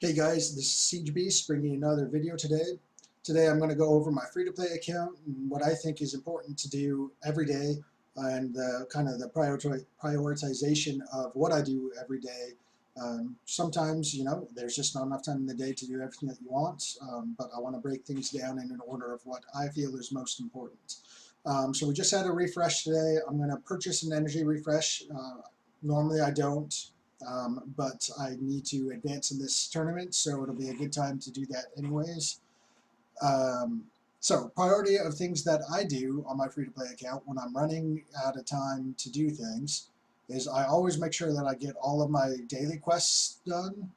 Hey guys, this is Siege Beast bringing you another video today. Today I'm going to go over my free-to-play account and what I think is important to do every day and kind of the prioritization of what I do every day. Sometimes, there's just not enough time in the day to do everything that you want, but I want to break things down in an order of what I feel is most important. So we just had a refresh today. I'm going to purchase an energy refresh. Normally I don't. But I need to advance in this tournament, so it'll be a good time to do that anyways. So priority of things that I do on my free-to-play account when I'm running out of time to do things is I always make sure that I get all of my daily quests done,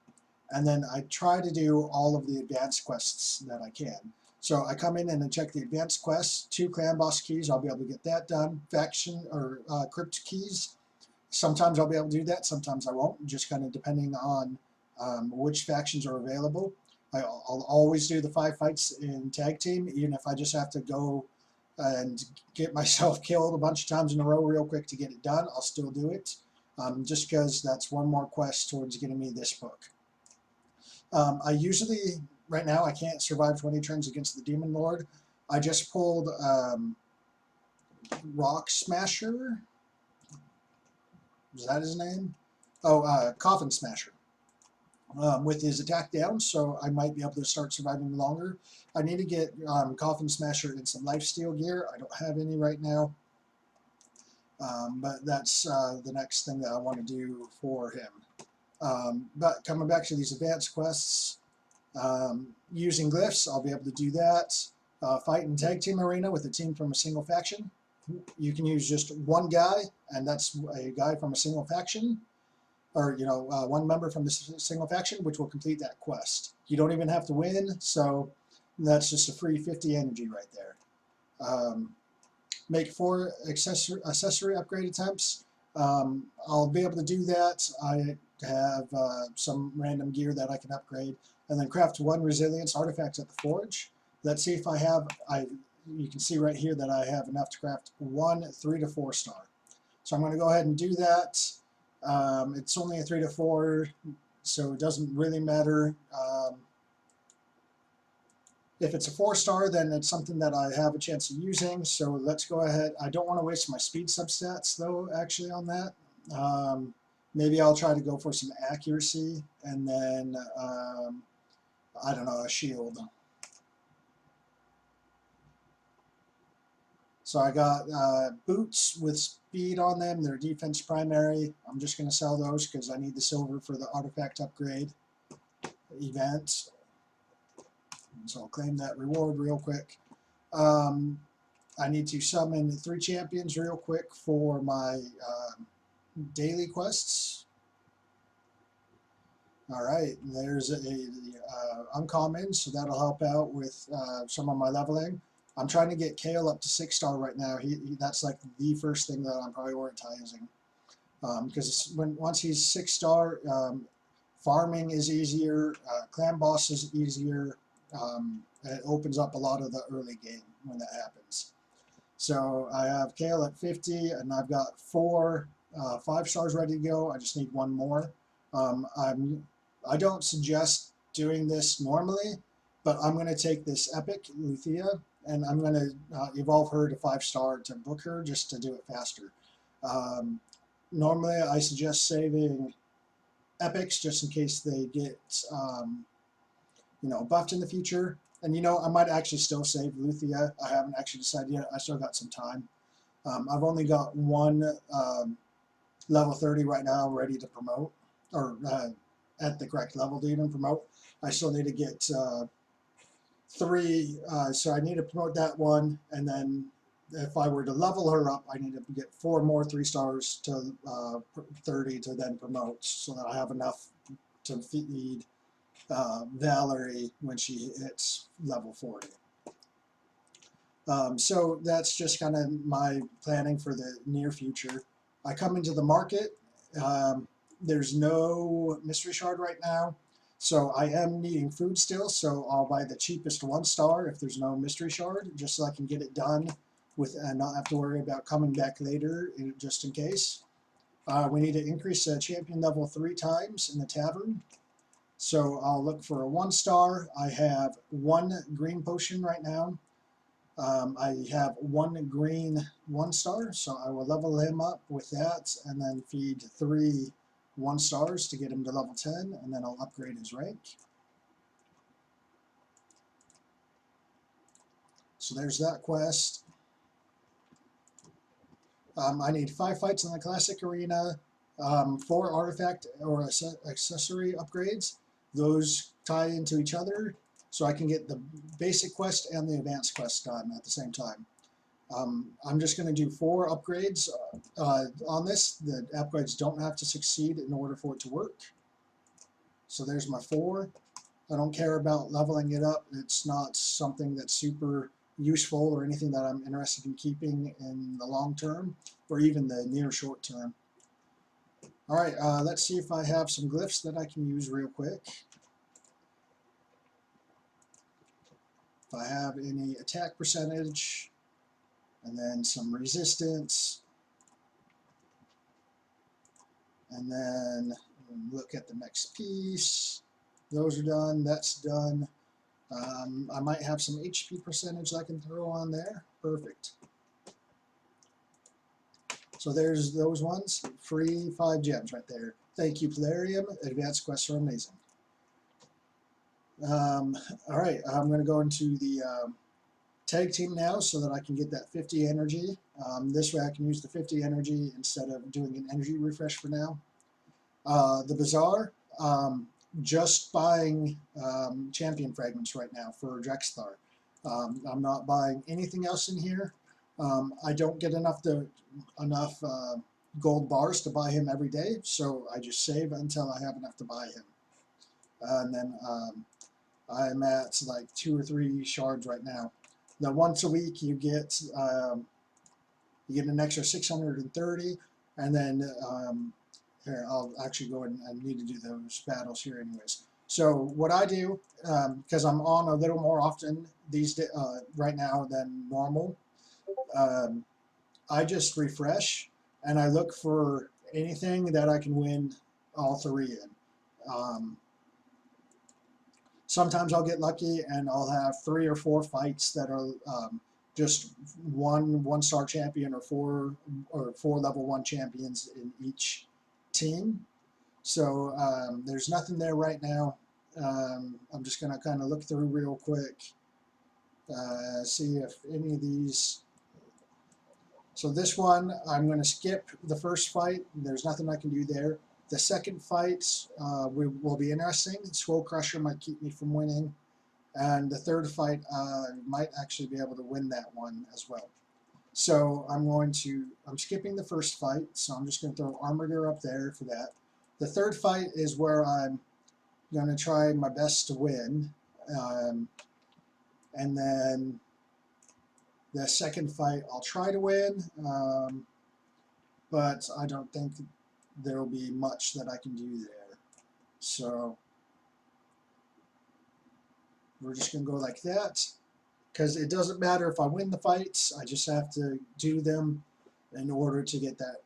and then I try to do all of the advanced quests that I can. So I come in and I check the advanced quests, 2 clan boss keys, I'll be able to get that done, faction or crypt keys. Sometimes I'll be able to do that, sometimes I won't, just kind of depending on which factions are available. I'll always do the 5 fights in tag team, even if I just have to go and get myself killed a bunch of times in a row real quick to get it done. I'll still do it, just because that's one more quest towards getting me this book. I usually, right now, I can't survive 20 turns against the Demon Lord. I just pulled Rock Smasher. Was that his name? Oh, Coffin Smasher. With his attack down, so I might be able to start surviving longer. I need to get Coffin Smasher in some lifesteal gear. I don't have any right now, but that's the next thing that I want to do for him. But coming back to these advanced quests, using glyphs, I'll be able to do that. Fight in tag team arena with a team from a single faction. You can use just one guy, and that's a guy from a single faction, or one member from the single faction, which will complete that quest. You don't even have to win, so that's just a free 50 energy right there. Make 4 accessory upgrade attempts. I'll be able to do that. I have some random gear that I can upgrade, and then craft 1 resilience artifact at the forge. Let's see if I have. You can see right here that I have enough to craft 1 3 to 4 star. So I'm going to go ahead and do that. It's only a 3 to 4, so it doesn't really matter. If it's a 4 star, then it's something that I have a chance of using, so let's go ahead. I don't want to waste my speed substats, though, actually, on that. Maybe I'll try to go for some accuracy, and then, I don't know, a shield. So I got boots with speed on them. They're defense primary. I'm just going to sell those because I need the silver for the artifact upgrade event. So I'll claim that reward real quick. I need to summon 3 champions real quick for my daily quests. Alright, there's a uncommon, so that'll help out with some of my leveling. I'm trying to get Kale up to 6 star right now. That's like the first thing that I'm prioritizing. Because once he's 6 star, farming is easier, clan boss is easier. It opens up a lot of the early game when that happens. So I have Kale at 50, and I've got 4 5 stars ready to go. I just need 1 more. I don't suggest doing this normally, but I'm going to take this epic Luthia, and I'm going to evolve her to 5 star to book her just to do it faster. Normally I suggest saving epics just in case they get buffed in the future. And I might actually still save Luthia. I haven't actually decided yet. I still got some time. I've only got 1 level 30 right now ready to promote, or at the correct level to even promote. I still need to get 3, so I need to promote that one, and then if I were to level her up, I need to get 4 more 3 stars to 30 to then promote, so that I have enough to feed Valerie when she hits level 40. So that's just kind of my planning for the near future. I come into the market. There's no mystery shard right now, so I am needing food still, so I'll buy the cheapest 1 star if there's no mystery shard, just so I can get it done with and not have to worry about coming back later just in case. We need to increase champion level 3 times in the tavern. So I'll look for a 1-star. I have 1 green potion right now. I have 1 green 1-star, so I will level him up with that and then feed 3 1-stars to get him to level 10, and then I'll upgrade his rank. So there's that quest. I need 5 fights in the classic arena, 4 artifact or accessory upgrades. Those tie into each other, so I can get the basic quest and the advanced quest done at the same time. I'm just going to do 4 upgrades on this. The upgrades don't have to succeed in order for it to work. So there's my 4. I don't care about leveling it up. It's not something that's super useful or anything that I'm interested in keeping in the long term or even the near short term. Alright, let's see if I have some glyphs that I can use real quick. If I have any attack percentage, and then some resistance, and then look at the next piece. Those are done, that's done. I might have some HP percentage I can throw on there. Perfect. So there's those ones. Free 5 gems right there. Thank you, Plarium. Advanced quests are amazing. Alright, I'm going to go into the tag team now so that I can get that 50 energy. This way I can use the 50 energy instead of doing an energy refresh for now. The Bazaar, just buying champion fragments right now for Drexthar. I'm not buying anything else in here. I don't get enough gold bars to buy him every day, so I just save until I have enough to buy him. And then I'm at like 2 or 3 shards right now. Now once a week you get an extra 630, and then here I'll actually go and I need to do those battles here anyways. So what I do, because I'm on a little more often these right now than normal, I just refresh and I look for anything that I can win all 3 in. Sometimes I'll get lucky and I'll have 3 or 4 fights that are just 1-star champion or 4 level 1 champions in each team. So there's nothing there right now. I'm just going to kind of look through real quick, see if any of these. So this one, I'm going to skip the first fight. There's nothing I can do there. The second fight will be interesting. Skull Crusher might keep me from winning. And the third fight, might actually be able to win that one as well. So I'm skipping the first fight, so I'm just going to throw Armager up there for that. The third fight is where I'm going to try my best to win. And then the second fight I'll try to win, but I don't think there will be much that I can do there. So we're just going to go like that, because it doesn't matter if I win the fights, I just have to do them in order to get that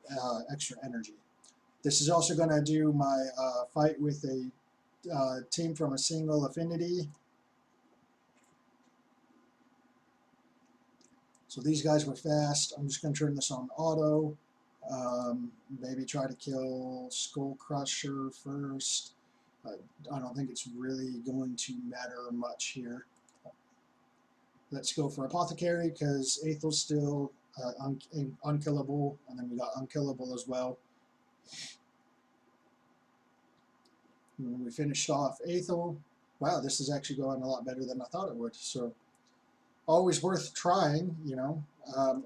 extra energy. This is also going to do my fight with a team from a single affinity. So these guys were fast. I'm just going to turn this on auto. Maybe try to kill Skull Crusher first. I don't think it's really going to matter much here. Let's go for Apothecary, because Aethel's still unkillable, and then we got Unkillable as well. And we finished off Aethel. Wow, this is actually going a lot better than I thought it would. So always worth trying, you know.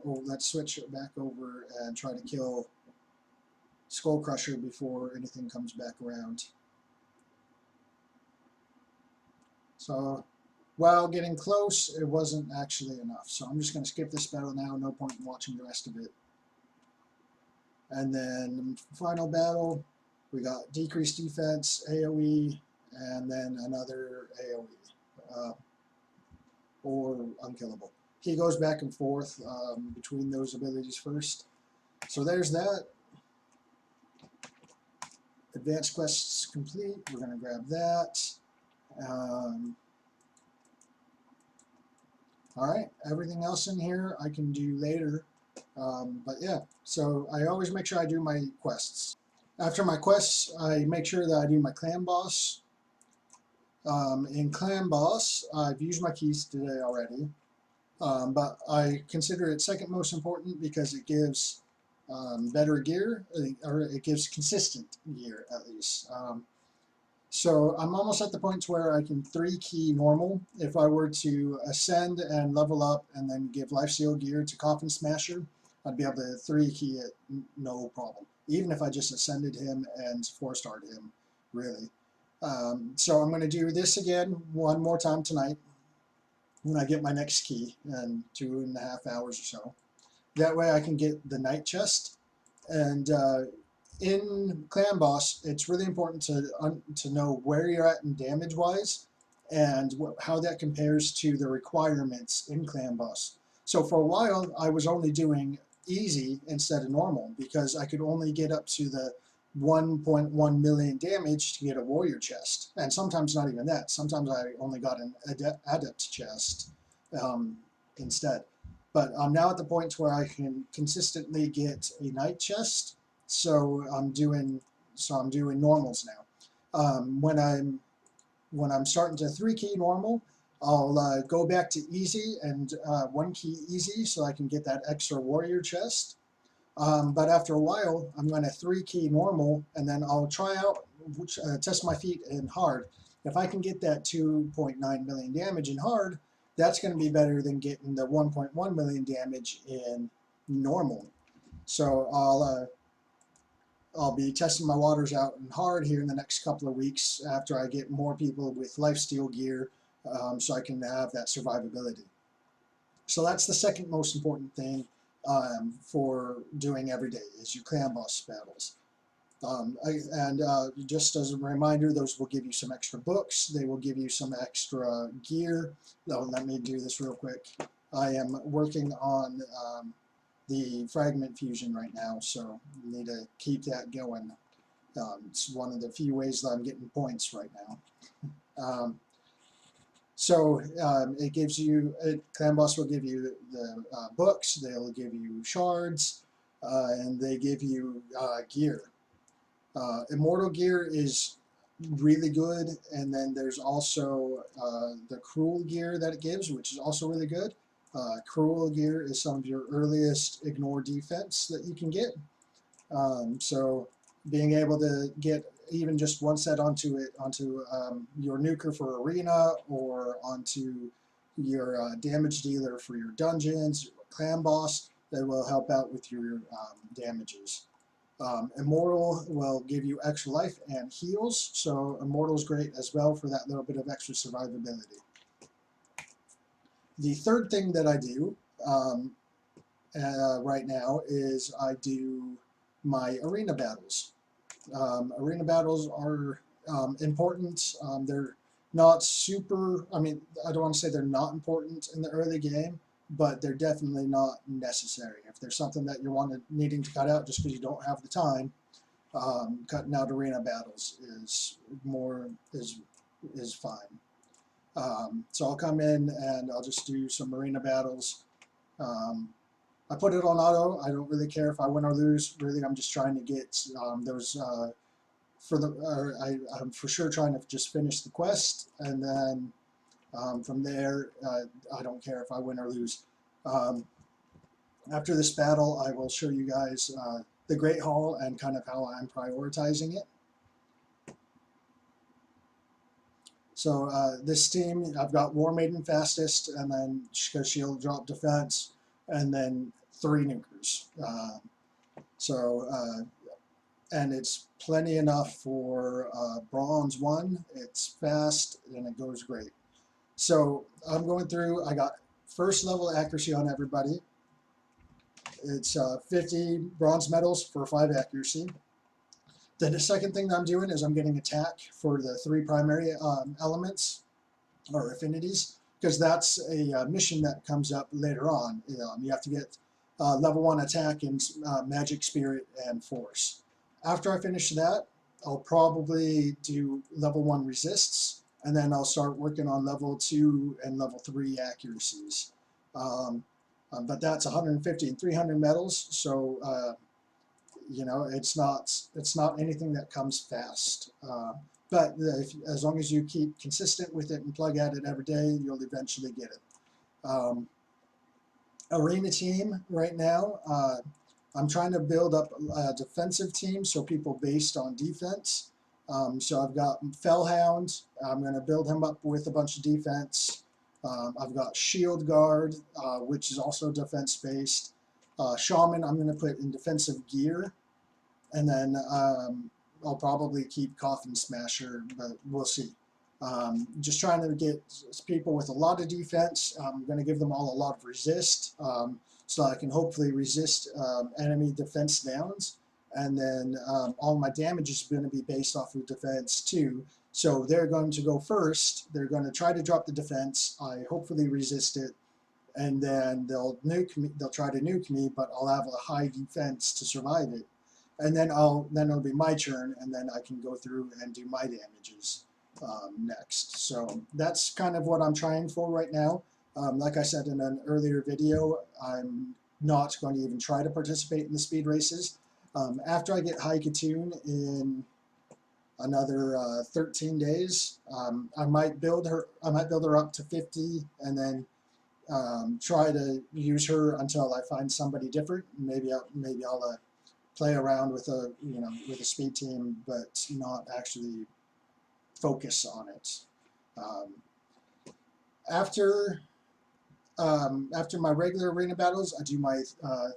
Let's switch it back over and try to kill Skull Crusher before anything comes back around. So while getting close, it wasn't actually enough. So I'm just going to skip this battle now. No point in watching the rest of it. And then final battle, we got decreased defense, AoE, and then another AoE, or unkillable. He goes back and forth between those abilities first. So there's that. advanced quests complete. We're going to grab that. Alright, everything else in here I can do later. But yeah, so I always make sure I do my quests. After my quests, I make sure that I do my clan boss. In clan boss, I've used my keys today already. But I consider it second most important because it gives better gear, or it gives consistent gear at least. So I'm almost at the point where I can 3-key normal. If I were to ascend and level up and then give lifesteal gear to Coffin Smasher, I'd be able to 3-key it no problem. Even if I just ascended him and 4-starred him, really. So I'm going to do this again one more time tonight when I get my next key in 2.5 hours or so. That way I can get the night chest. And in clan boss, it's really important to know where you're at in damage wise and how that compares to the requirements in clan boss. So for a while I was only doing easy instead of normal because I could only get up to the 1.1 million damage to get a warrior chest, and sometimes not even that. Sometimes I only got an adept chest instead. But I'm now at the point where I can consistently get a night chest, so I'm doing normals now. When I'm starting to 3-key normal, I'll go back to easy and 1-key easy so I can get that extra warrior chest. But after a while, I'm going to 3-key normal, and then I'll try out, test my feet in hard. If I can get that 2.9 million damage in hard, that's going to be better than getting the 1.1 million damage in normal. So I'll be testing my waters out in hard here in the next couple of weeks after I get more people with lifesteal gear, so I can have that survivability. So that's the second most important thing for doing every day is your clan boss battles. Just as a reminder, those will give you some extra books. They will give you some extra gear. Oh, let me do this real quick. I am working on the fragment fusion right now, so I need to keep that going. It's one of the few ways that I'm getting points right now. It gives you, clan boss will give you the books, they'll give you shards, and they give you gear. Immortal gear is really good, and then there's also the cruel gear that it gives, which is also really good. Cruel gear is some of your earliest ignore defense that you can get. So being able to get even just one set onto your nuker for arena, or onto your damage dealer for your dungeons, your clan boss, that will help out with your damages. Immortal will give you extra life and heals, so Immortal is great as well for that little bit of extra survivability. The third thing that I do right now is I do my arena battles. Arena battles are important. They're not super, I mean, I don't want to say they're not important in the early game, but they're definitely not necessary. If there's something that you're needing to cut out just because you don't have the time, cutting out arena battles is fine. So I'll come in and I'll just do some arena battles. I put it on auto. I don't really care if I win or lose. Really, I'm just trying to get those I'm for sure trying to just finish the quest, and then from there, I don't care if I win or lose. After this battle, I will show you guys the Great Hall and kind of how I'm prioritizing it. So this team, I've got War Maiden fastest, and then Shield Drop Defense, and then 3 nukers. And it's plenty enough for bronze 1. It's fast and it goes great. So I'm going through, I got first level accuracy on everybody. It's 50 bronze medals for 5 accuracy. Then the second thing that I'm doing is I'm getting attack for the 3 primary elements or affinities, because that's a mission that comes up later on. You have to get level 1 attack in magic, spirit, and force. After I finish that, I'll probably do level 1 resists, and then I'll start working on level 2 and level 3 accuracies. But that's 150 and 300 medals, so you know, it's not anything that comes fast. But as long as you keep consistent with it and plug at it every day, you'll eventually get it. Arena team right now, I'm trying to build up a defensive team, so people based on defense. So I've got Fellhound. I'm going to build him up with a bunch of defense. I've got Shield Guard, which is also defense based. Shaman, I'm going to put in defensive gear. And then I'll probably keep Coffin Smasher, but we'll see. Just trying to get people with a lot of defense. I'm going to give them all a lot of resist, so I can hopefully resist enemy defense downs. And then all my damage is going to be based off of defense too. So they're going to go first. They're going to try to drop the defense. I hopefully resist it, and then they'll nuke me. They'll try to nuke me, but I'll have a high defense to survive it. And then it'll be my turn, and then I can go through and do my damages next. So that's kind of what I'm trying for right now. Like I said in an earlier video, I'm not going to even try to participate in the speed races. After I get High Katoon in another 13 days, I might build her up to 50, and then try to use her until I find somebody different. Maybe I'll play around with a speed team, but not actually focus on it. After my regular arena battles, I do my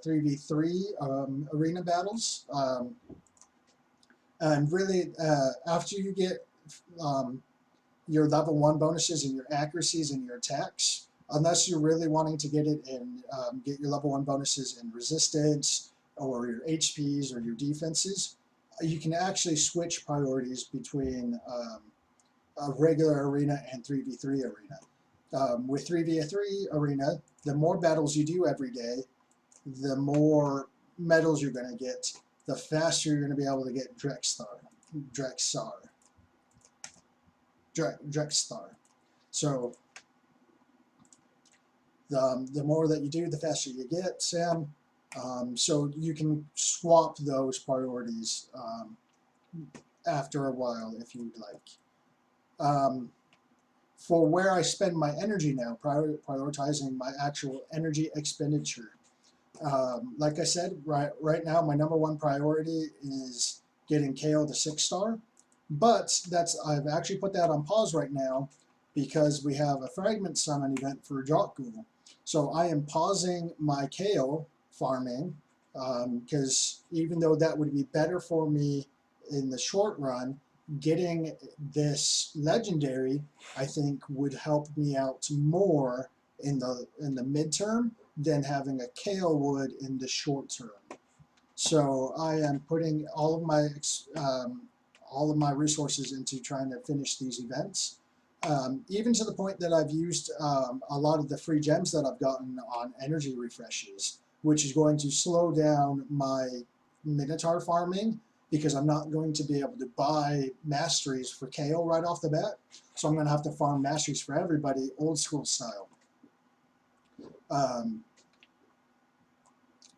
3v3 arena battles, and really after you get your level 1 bonuses and your accuracies and your attacks, unless you're really wanting to get it in get your level 1 bonuses in resistance or your HPs or your defenses, you can actually switch priorities between a regular arena and 3v3 arena. With 3v3 arena, the more battles you do every day, the more medals you're going to get, the faster you're going to be able to get Drakgul. So the more that you do, the faster you get, Sam. So you can swap those priorities after a while if you'd like. For where I spend my energy now, prioritizing my actual energy expenditure. Like I said, right now my number 1 priority is getting KO to 6-star, but I've actually put that on pause right now because we have a Fragment Summon event for Drakgul. So I am pausing my KO farming, because even though that would be better for me in the short run, getting this legendary, I think, would help me out more in the midterm than having a KO would in the short term. So I am putting all of my resources into trying to finish these events. Even to the point that I've used a lot of the free gems that I've gotten on energy refreshes, which is going to slow down my Minotaur farming, because I'm not going to be able to buy masteries for KO right off the bat. So I'm going to have to farm masteries for everybody, old school style.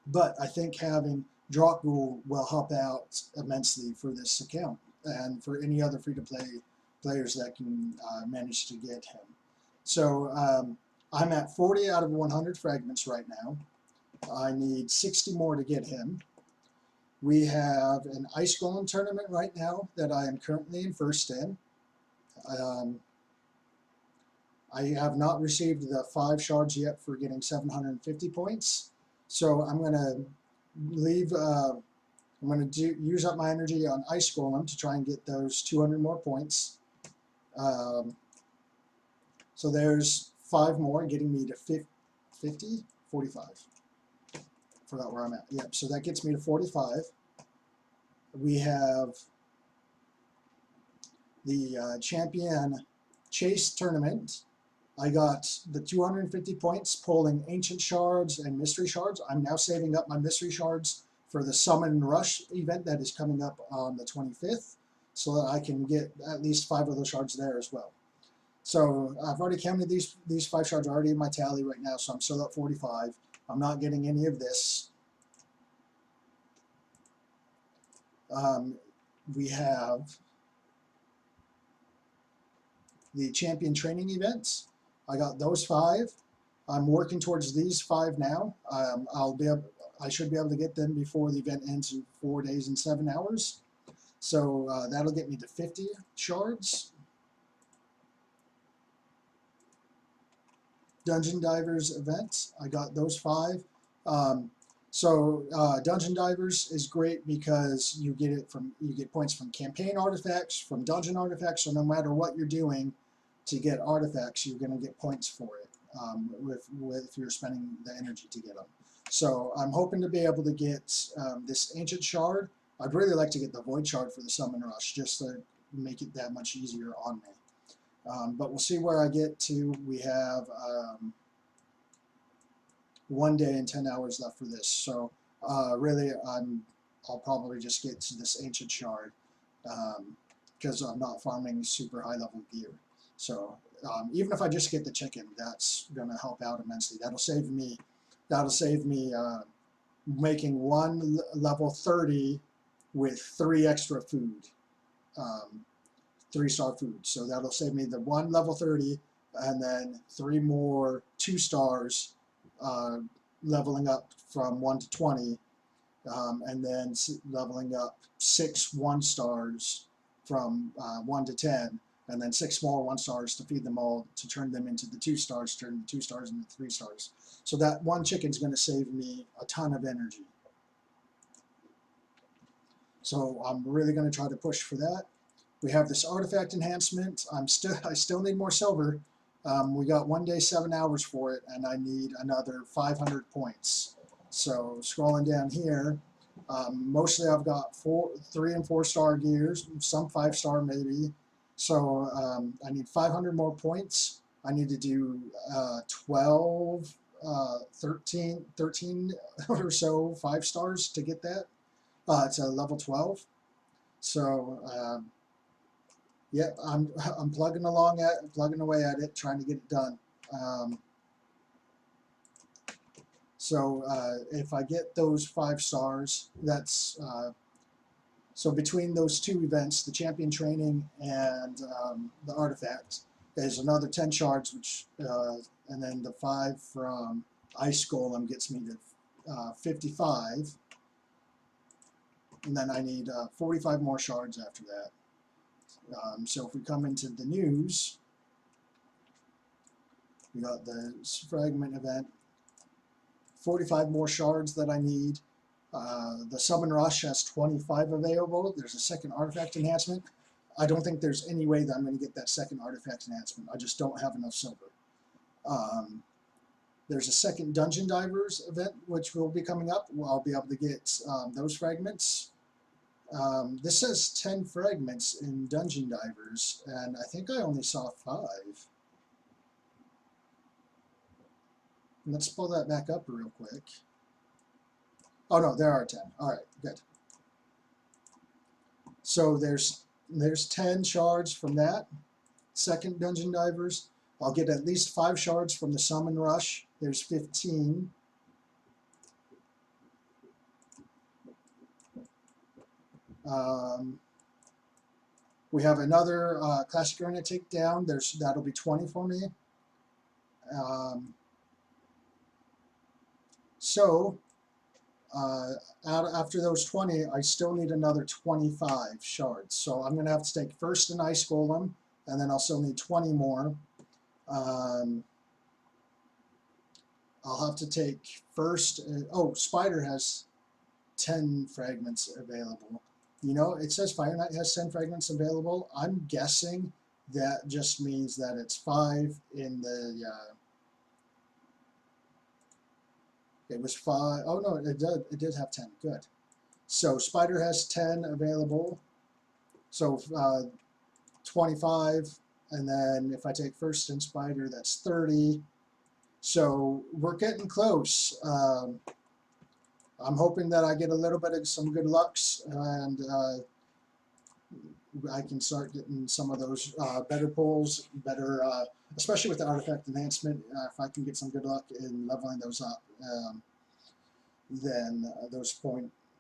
But I think having Drakgul will help out immensely for this account and for any other free-to-play players that can manage to get him. So I'm at 40 out of 100 fragments right now. I need 60 more to get him. We have an Ice Golem tournament right now that I am currently in first in. I have not received the 5 shards yet for getting 750 points. So I'm going to leave, I'm going to use up my energy on Ice Golem to try and get those 200 more points. So there's 5 more, getting me to 50, 45. Forgot where I'm at. Yep, so that gets me to 45. We have the Champion Chase Tournament. I got the 250 points pulling Ancient Shards and Mystery Shards. I'm now saving up my Mystery Shards for the Summon Rush event that is coming up on the 25th. so that I can get at least 5 of those shards there as well. So I've already counted these 5 shards already in my tally right now, so I'm still at 45. I'm not getting any of this. We have the champion training events. I got those 5. I'm working towards these 5 now. I should be able to get them before the event ends in 4 days and 7 hours. So that'll get me to 50 shards. Dungeon Divers event, I got those 5. Dungeon Divers is great because you get points from campaign artifacts, from dungeon artifacts. So no matter what you're doing to get artifacts, you're going to get points for it if you're spending the energy to get them. So I'm hoping to be able to get this ancient shard. I'd really like to get the void shard for the summon rush, just to make it that much easier on me. But we'll see where I get to. We have 1 day and 10 hours left for this. So really, I'll probably just get to this ancient shard because I'm not farming super high level gear. So even if I just get the chicken, that's going to help out immensely. That'll save me making 1 level 30 with 3 extra food. 3-star food. So that'll save me the 1 level 30 and then 3 more 2 stars leveling up from 1 to 20 and then leveling up 6 1-stars from 1 to 10 and then 6 more 1-stars to feed them all to turn them into the 2 stars, turn the 2 stars into 3 stars. So that 1 chicken is going to save me a ton of energy. So I'm really going to try to push for that. We have this artifact enhancement. I still need more silver. We got 1 day, 7 hours for it, and I need another 500 points. So scrolling down here, mostly I've got 3 and 4-star gears, some 5-star maybe. So I need 500 more points. I need to do 12, 13 or so 5-stars to get that. It's a level 12. So yep, I'm plugging away at it, trying to get it done. If I get those 5 stars, that's so between those 2 events, the champion training and the artifact, there's another 10 shards, which and then the 5 from Ice Golem gets me to 55, and then I need 45 more shards after that. So if we come into the news, we got the fragment event, 45 more shards that I need. The summon rush has 25 available. There's a second artifact enhancement. I don't think there's any way that I'm going to get that second artifact enhancement. I just don't have enough silver. There's a second Dungeon Divers event, which will be coming up. I'll be able to get those fragments. This says 10 fragments in Dungeon Divers, and I think I only saw 5. Let's pull that back up real quick. Oh no, there are 10. All right, good. So there's 10 shards from that second Dungeon Divers. I'll get at least 5 shards from the Summon Rush. There's 15. We have another Classic Arena Takedown. That'll be 20 for me. After those 20, I still need another 25 shards. So I'm going to have to take first an Ice Golem, and then I'll still need 20 more. I'll have to take first. Spider has 10 fragments available. You know, it says Fire Knight has 10 fragments available. I'm guessing that just means that it's 5 in the. It was 5. Oh no, it did have 10. Good. So Spider has 10 available. So 25, and then if I take first in Spider, that's 30. So we're getting close. I'm hoping that I get a little bit of some good lucks, and I can start getting some of those better pulls, better, especially with the artifact enhancement. If I can get some good luck in leveling those up, then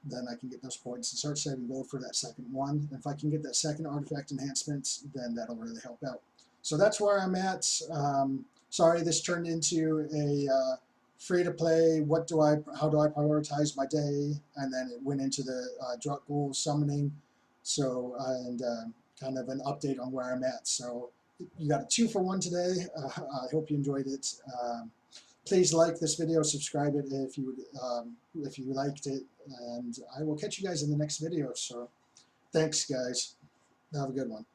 then I can get those points and start saving gold for that second one. And if I can get that second artifact enhancement, then that'll really help out. So that's where I'm at. Sorry, this turned into a free-to-play. How do I prioritize my day? And then it went into the Drakgul summoning. So and kind of an update on where I'm at. So you got a 2-for-1 today. I hope you enjoyed it. Please like this video, subscribe it if you liked it, and I will catch you guys in the next video. So thanks, guys. Have a good one.